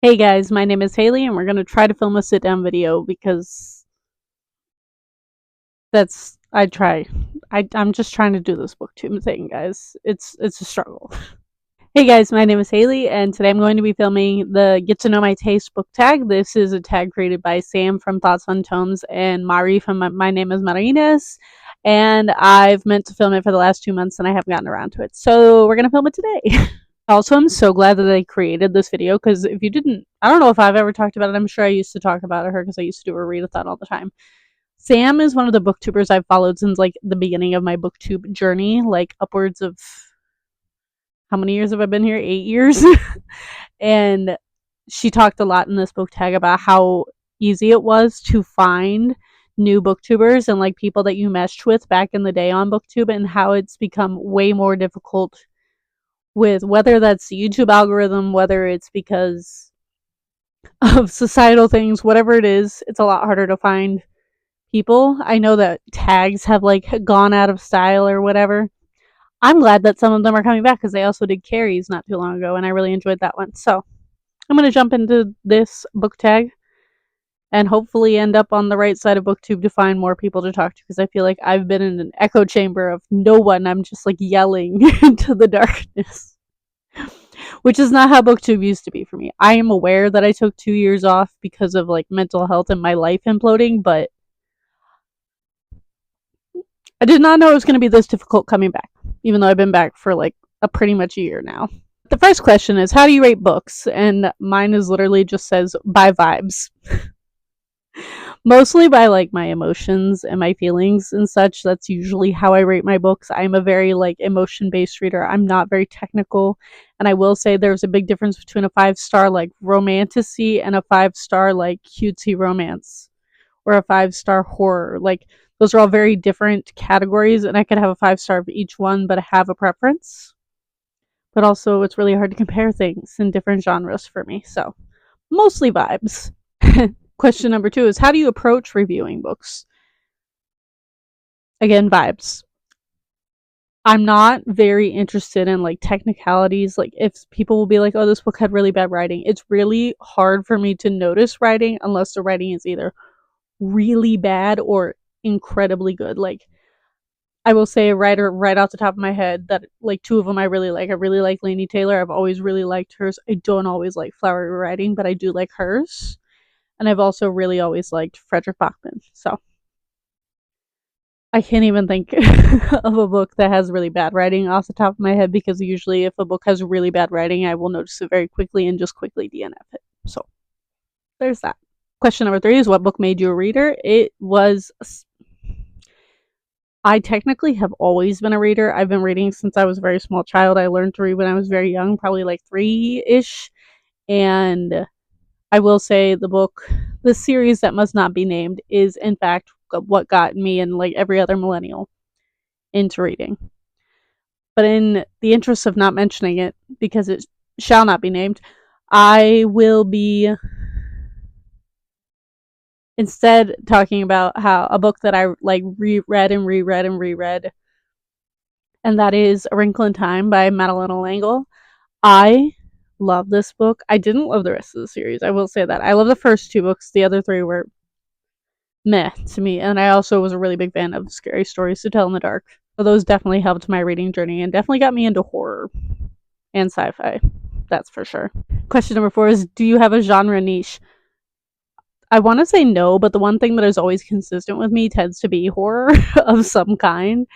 Hey guys, my name is Haley, and we're gonna try to film a sit down video because that's I try. I'm just trying to do this booktube thing, guys. It's a struggle. Hey guys, my name is Haley, and today I'm going to be filming the Get to Know My Taste book tag. This is a tag created by Sam from Thoughts on Tomes and Mari from My Name is Marinas. And I've meant to film it for the last 2 months and I haven't gotten around to it. So we're gonna film it today. Also, I'm so glad that I created this video because if you didn't, I don't know if I've ever talked about it. I'm sure I used to talk about her because I used to do a readathon all the time. Sam is one of the booktubers I've followed since like the beginning of my booktube journey, like upwards of how many years have I been here? 8 years. And she talked a lot in this book tag about how easy it was to find new booktubers and like people that you meshed with back in the day on booktube, and how it's become way more difficult with whether that's the YouTube algorithm, whether it's because of societal things, whatever it is, it's a lot harder to find people. I know that tags have like gone out of style or whatever. I'm glad that some of them are coming back because they also did Carrie's not too long ago and I really enjoyed that one. So I'm going to jump into this book tag and hopefully end up on the right side of booktube to find more people to talk to, because I feel like I've been in an echo chamber of no one. I'm just like yelling into the darkness, which is not how booktube used to be for me. I am aware that I took 2 years off because of like mental health and my life imploding, but I did not know it was going to be this difficult coming back, even though I've been back for like a pretty much a year now. The first question is, how do you rate books? And mine is literally just says by vibes. Mostly by like my emotions and my feelings and such. That's usually how I rate my books. I'm a very like emotion based reader. I'm not very technical. And I will say there's a big difference between a 5-star like romantasy and a 5-star like cutesy romance or a 5-star horror. Like those are all very different categories, and I could have a 5-star of each one, but I have a preference. But also, it's really hard to compare things in different genres for me. So, mostly vibes. Question number 2 is, how do you approach reviewing books? Again, vibes. I'm not very interested in like technicalities. Like if people will be like, "Oh, this book had really bad writing," it's really hard for me to notice writing unless the writing is either really bad or incredibly good. Like I will say a writer right off the top of my head that like two of them I really like. I really like Laini Taylor. I've always really liked hers. I don't always like flowery writing, but I do like hers. And I've also really always liked Frederick Bachman. So I can't even think of a book that has really bad writing off the top of my head, because usually if a book has really bad writing, I will notice it very quickly and just quickly DNF it. So there's that. Question number 3 is, what book made you a reader? It was. I technically have always been a reader. I've been reading since I was a very small child. I learned to read when I was very young, probably like 3-ish. And I will say the series that must not be named, is in fact what got me and like every other millennial into reading. But in the interest of not mentioning it, because it shall not be named, I will be instead talking about how a book that I like reread and reread and reread, and that is A Wrinkle in Time by Madeleine L'Engle. I love this book. I didn't love the rest of the series. I will say that. I love the first 2 books. The other 3 were meh to me. And I also was a really big fan of Scary Stories to Tell in the Dark. So those definitely helped my reading journey and definitely got me into horror and sci-fi. That's for sure. Question number 4 is, do you have a genre niche? I want to say no, but the one thing that is always consistent with me tends to be horror of some kind.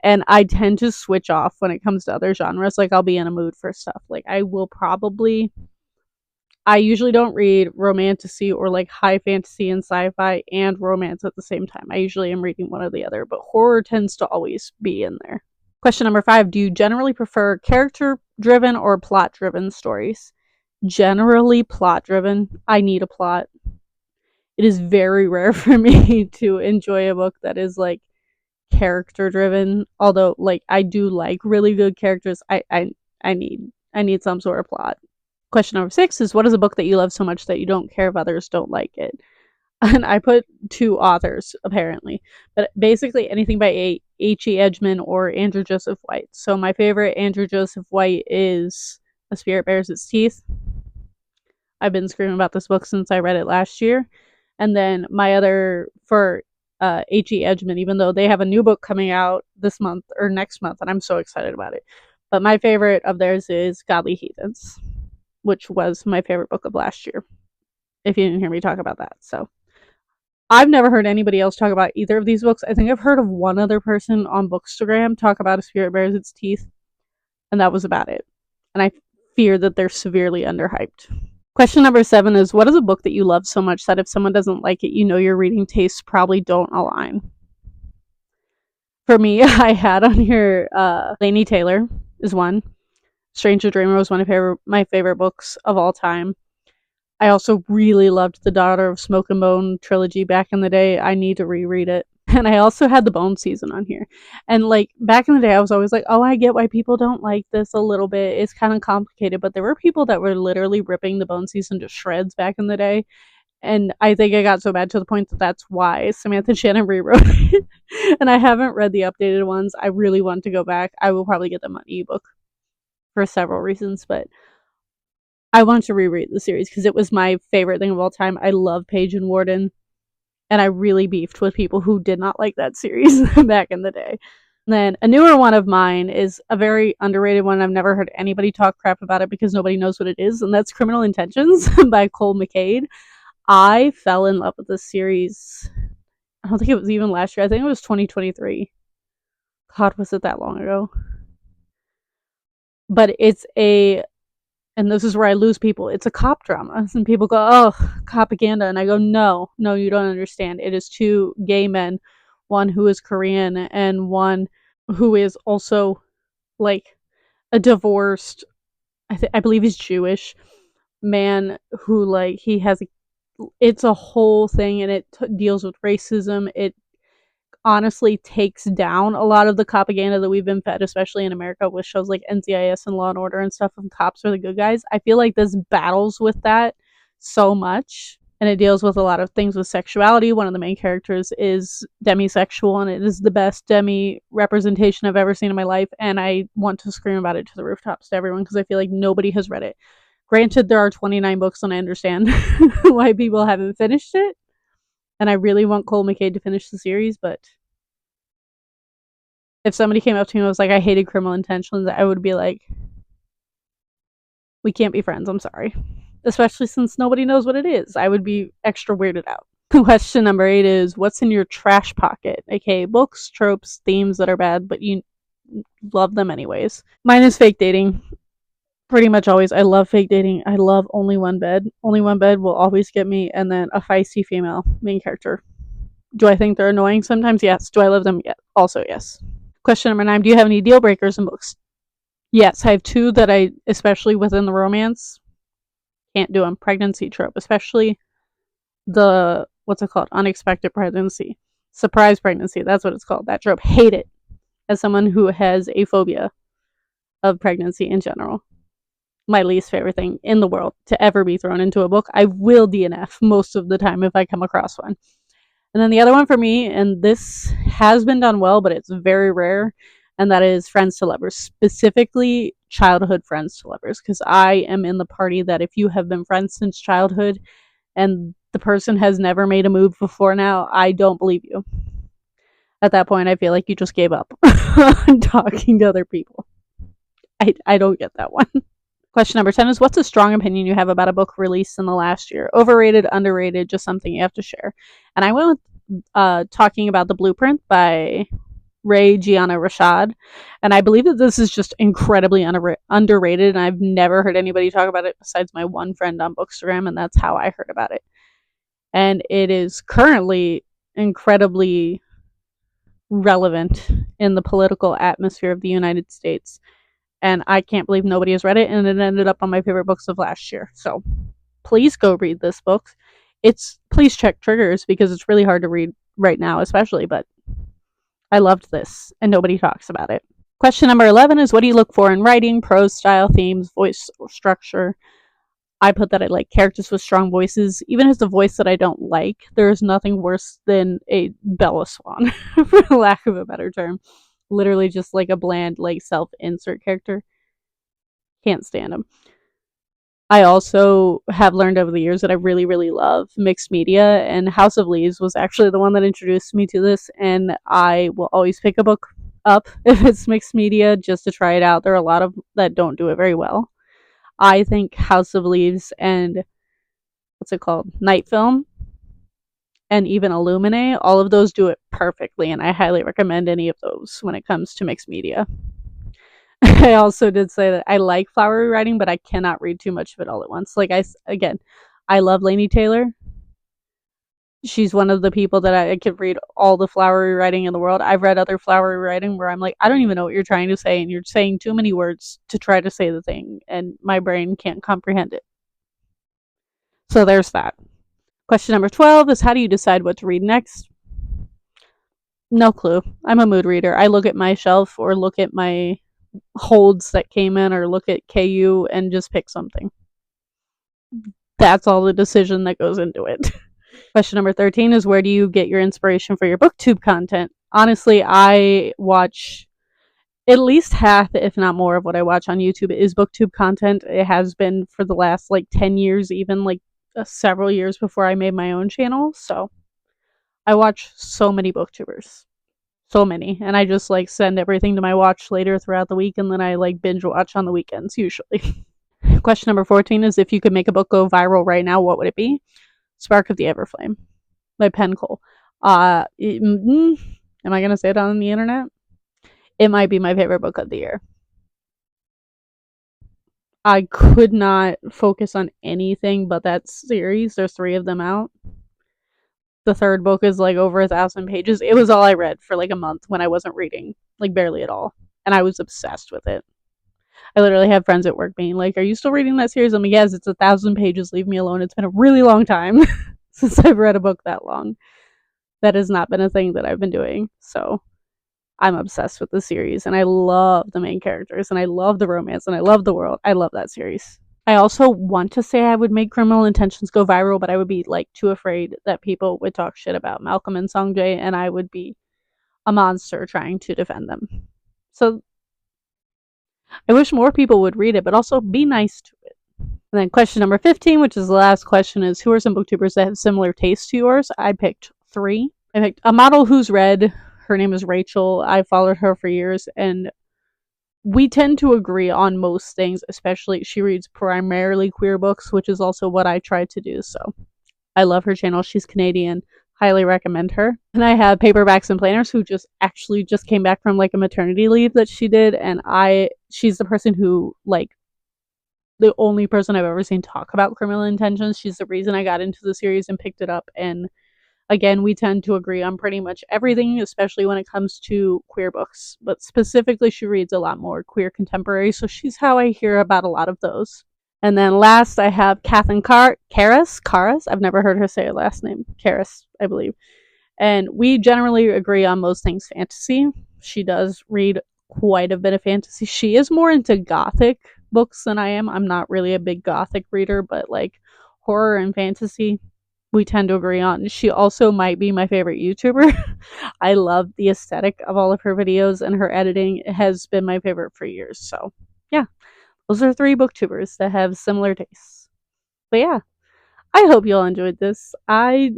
And I tend to switch off when it comes to other genres. Like I'll be in a mood for stuff. Like I usually don't read romantasy or like high fantasy and sci-fi and romance at the same time. I usually am reading one or the other, but horror tends to always be in there. Question number 5, do you generally prefer character driven or plot driven stories? Generally plot driven. I need a plot. It is very rare for me to enjoy a book that is like character driven, although like I do like really good characters. I need some sort of plot. Question number 6 is, what is a book that you love so much that you don't care if others don't like it? And I put 2 authors apparently, but basically anything by H.E. Edgman or Andrew Joseph White. So my favorite Andrew Joseph White is A Spirit Bears Its Teeth. I've been screaming about this book since I read it last year. And then my other for H.E. Edgman, even though they have a new book coming out this month or next month, and I'm so excited about it. But my favorite of theirs is Godly Heathens, which was my favorite book of last year, if you didn't hear me talk about that. So I've never heard anybody else talk about either of these books. I think I've heard of one other person on Bookstagram talk about A Spirit Bares Its Teeth, and that was about it. And I fear that they're severely underhyped. Question number 7 is, what is a book that you love so much that if someone doesn't like it, you know your reading tastes probably don't align? For me, I had on here Laini Taylor is one. Stranger Dreamer was one of my favorite books of all time. I also really loved the Daughter of Smoke and Bone trilogy back in the day. I need to reread it. And I also had the Bone season on here. And like back in the day, I was always like, oh, I get why people don't like this a little bit. It's kind of complicated. But there were people that were literally ripping the Bone season to shreds back in the day. And I think it got so bad to the point that that's why Samantha Shannon rewrote it. And I haven't read the updated ones. I really want to go back. I will probably get them on ebook for several reasons, but I wanted to reread the series because it was my favorite thing of all time. I love Paige and Warden, and I really beefed with people who did not like that series back in the day. And then a newer one of mine is a very underrated one. I've never heard anybody talk crap about it because nobody knows what it is, and that's Criminal Intentions by Cole McCade. I fell in love with this series. I don't think it was even last year. I think it was 2023. God, was it that long ago? But it's a, and this is where I lose people, it's a cop drama. And people go, oh, propaganda. And I go, no, you don't understand. It is two gay men, one who is Korean and one who is also like a divorced, I believe he's Jewish man who like he has it's a whole thing, and it deals with racism. It honestly takes down a lot of the propaganda that we've been fed, especially in America, with shows like NCIS and Law and Order and stuff, and cops are the good guys. I feel like this battles with that so much, and it deals with a lot of things with sexuality. One of the main characters is demisexual, and it is the best demi representation I've ever seen in my life, and I want to scream about it to the rooftops to everyone because I feel like nobody has read it. Granted, there are 29 books, and I understand why people haven't finished it. And I really want Cole McCade to finish the series, but if somebody came up to me and was like, I hated Criminal Intentions, I would be like, we can't be friends, I'm sorry. Especially since nobody knows what it is. I would be extra weirded out. Question number 8 is, what's in your trash pocket? Okay, books, tropes, themes that are bad, but you love them anyways. Mine is fake dating. Pretty much always. I love fake dating. I love Only One Bed. Only One Bed will always get me, and then a feisty female main character. Do I think they're annoying sometimes? Yes. Do I love them? Yeah. Also, yes. Question number 9. Do you have any deal breakers in books? Yes, I have 2 that I, especially within the romance, can't do them. Pregnancy trope, especially the, what's it called? Unexpected pregnancy. Surprise pregnancy. That's what it's called. That trope. Hate it. As someone who has a phobia of pregnancy in general. My least favorite thing in the world to ever be thrown into a book. I will DNF most of the time if I come across one. And then the other one for me, and this has been done well, but it's very rare, and that is friends to lovers, specifically childhood friends to lovers, because I am in the party that if you have been friends since childhood and the person has never made a move before now, I don't believe you. At that point, I feel like you just gave up on talking to other people. I don't get that one. Question number 10 is, what's a strong opinion you have about a book released in the last year? Overrated, underrated, just something you have to share. And I went with talking about The Blueprint by Ray Gianna Rashad. And I believe that this is just incredibly underrated, and I've never heard anybody talk about it besides my one friend on Bookstagram, and that's how I heard about it. And it is currently incredibly relevant in the political atmosphere of the United States. And I can't believe nobody has read it, and it ended up on my favorite books of last year. So please go read this book. Please check triggers because it's really hard to read right now, especially, but I loved this, and nobody talks about it. Question number 11 is, what do you look for in writing, prose style, themes, voice structure? I put that I like characters with strong voices. Even if it's a voice that I don't like, there's nothing worse than a Bella Swan, for lack of a better term. Literally just like a bland, like self-insert character. Can't stand them. I also have learned over the years that I really, really love mixed media, and House of Leaves was actually the one that introduced me to this, and I will always pick a book up if it's mixed media just to try it out. There are a lot of that don't do it very well. I think House of Leaves and what's it called? Night Film and even Illuminate, all of those do it perfectly, and I highly recommend any of those when it comes to mixed media. I also did say that I like flowery writing, but I cannot read too much of it all at once. Like again, I love Laini Taylor. She's one of the people that I could read all the flowery writing in the world. I've read other flowery writing where I'm like, I don't even know what you're trying to say, and you're saying too many words to try to say the thing, and my brain can't comprehend it. So there's that. Question number 12 is, how do you decide what to read next? No clue. I'm a mood reader. I look at my shelf or look at my holds that came in or look at KU and just pick something. That's all the decision that goes into it. Question number 13 is, where do you get your inspiration for your booktube content? Honestly, I watch at least half, if not more, of what I watch on YouTube is booktube content. It has been for the last like 10 years, even like several years before I made my own channel. So I watch so many booktubers. So many. And I just like send everything to my watch later throughout the week, and then I like binge watch on the weekends usually. Question number 14 is, if you could make a book go viral right now, what would it be? Spark of the Everflame by Penn Cole. Am I going to say it on the internet? It might be my favorite book of the year. I could not focus on anything but that series. There's 3 of them out. The third book is like over 1,000 pages. It was all I read for like a month when I wasn't reading, like barely at all. And I was obsessed with it. I literally have friends at work being like, "Are you still reading that series?" I'm like, "Yes, it's 1,000 pages. Leave me alone." It's been a really long time since I've read a book that long. That has not been a thing that I've been doing. So I'm obsessed with the series, and I love the main characters, and I love the romance, and I love the world. I love that series. I also want to say I would make Criminal Intentions go viral, but I would be like too afraid that people would talk shit about Malcolm and Songjae, and I would be a monster trying to defend them. So I wish more people would read it, but also be nice to it. And then question number 15, which is the last question, is, who are some booktubers that have similar tastes to yours? I picked 3. I picked a model who's read. Her name is Rachel. I followed her for years, and we tend to agree on most things, especially she reads primarily queer books, which is also what I try to do. So I love her channel. She's Canadian. Highly recommend her. And I have Paperbacks and Planners, who just came back from like a maternity leave that she did, and she's the person who like the only person I've ever seen talk about Criminal Intentions. She's the reason I got into the series and picked it up. And again, we tend to agree on pretty much everything, especially when it comes to queer books. But specifically, she reads a lot more queer contemporary, so she's how I hear about a lot of those. And then last, I have Kathleen Karas. I've never heard her say her last name. Karas, I believe. And we generally agree on most things fantasy. She does read quite a bit of fantasy. She is more into gothic books than I am. I'm not really a big gothic reader, but like horror and fantasy, we tend to agree on. She also might be my favorite YouTuber. I love the aesthetic of all of her videos, and her editing has been my favorite for years. So, yeah, those are 3 booktubers that have similar tastes. But yeah, I hope you all enjoyed this. I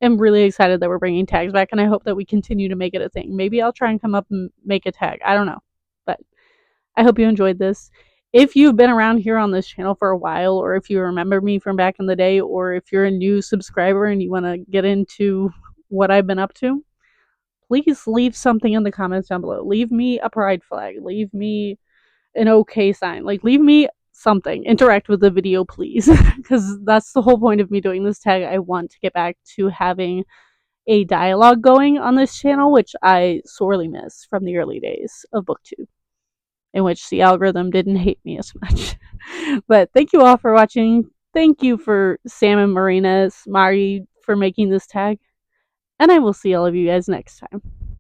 am really excited that we're bringing tags back, and I hope that we continue to make it a thing. Maybe I'll try and come up and make a tag. I don't know. But I hope you enjoyed this. If you've been around here on this channel for a while, or if you remember me from back in the day, or if you're a new subscriber and you want to get into what I've been up to, please leave something in the comments down below. Leave me a pride flag. Leave me an okay sign. Like, leave me something. Interact with the video, please. Because that's the whole point of me doing this tag. I want to get back to having a dialogue going on this channel, which I sorely miss from the early days of BookTube, in which the algorithm didn't hate me as much. But thank you all for watching. Thank you for Sam and Marina Mari for making this tag. And I will see all of you guys next time.